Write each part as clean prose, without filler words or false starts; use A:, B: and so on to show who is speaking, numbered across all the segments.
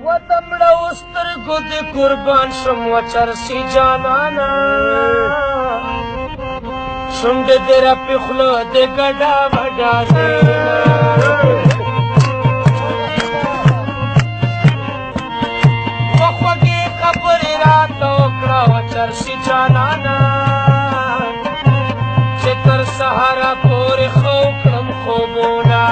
A: ودمړه سترګو دې قربان شم وچرسي جانانا شونډې دې رپې خوله دې ګډا وډا وخوږې خبرې راته وکړه وچرسي جانانا چې تر سهاره پورې ښه وکړم خوبونه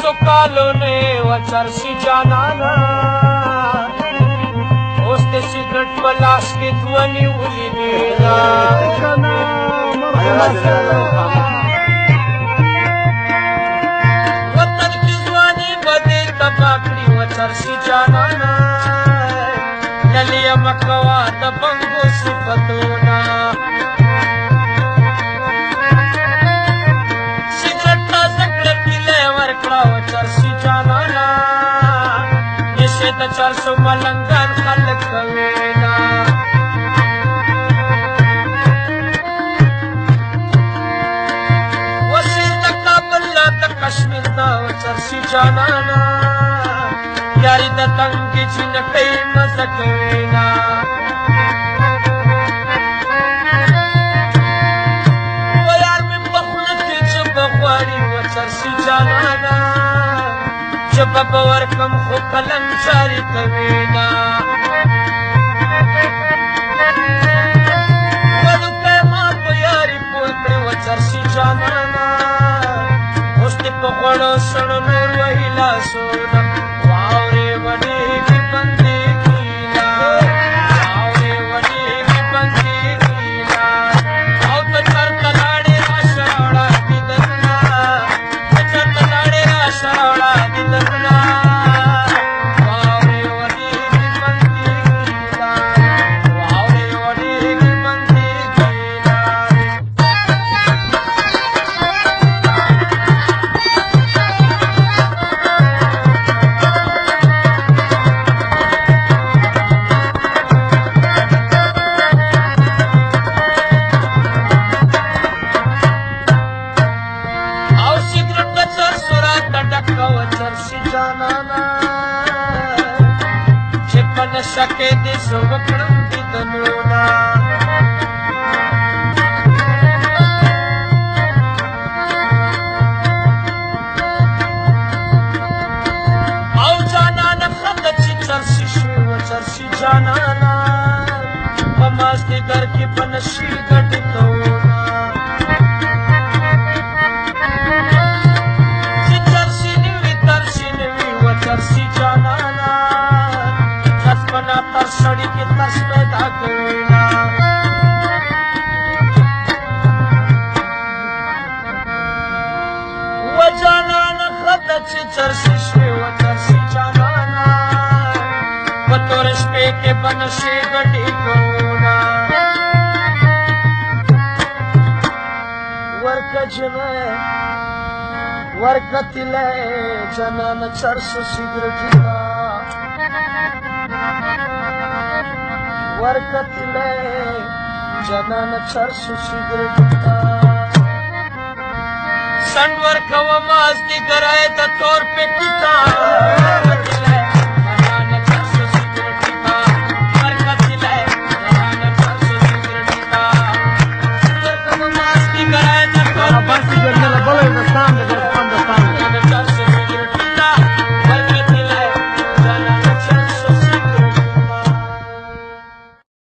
A: سکالو نے وچرسی جانانا اوس دې سیګرټ په لاس کې دونی ولیدېدا وطن کې ځواني به دې تباه کړي وچرسی جانانا نليه مه کوه د بنګو صفتونه وچرسي جانانا نشه د 400 ملنګان خلک کوینا وسې د کابل د کشمیر دا وچرسي جانانا یاري د تنګې جنکۍ مزه کوینا ویار مې په خوله کې ژبه غواړي وچرسي جانانا جبه به ورکم خو قلم جاري کوینا وړوکی ما په یاري پوه کړې وچرسي جانانا اوس دې په غوړو سړو نور وهي لاسونه واورې وډېږي بندېږي واورې وډېږي بندېږي او ته چرته لاړې راشه وړاندې درنه ته چرته لاړې راشه وړاندې درنه واورې وډېږي بندېږي واورې وډېږي بندېږي او سیګرټ د چرسو راته ډکه وچرسي جانانا چې په نشه کې دې زه وکړم دیدنونه او جانانه ښه ده چې چرسي شوې وچرسي جانانا په مازدیګر کې په نشي ګډې کوونه وچرسي جانانا خصمنا تر سړي کې ترس پیدا کوینا و جانانا ښه ده چې چرسي شوې وچرسي جانانا په تورې شپې کې به نشې ګډې کوونه ورکه جنۍ ورکتلے جنان چرسو سیگرٹینا ورکتلے جنان چرسو سیگرٹینا سنڈ ورکو ماز دی گرائے دا طور پہ کتا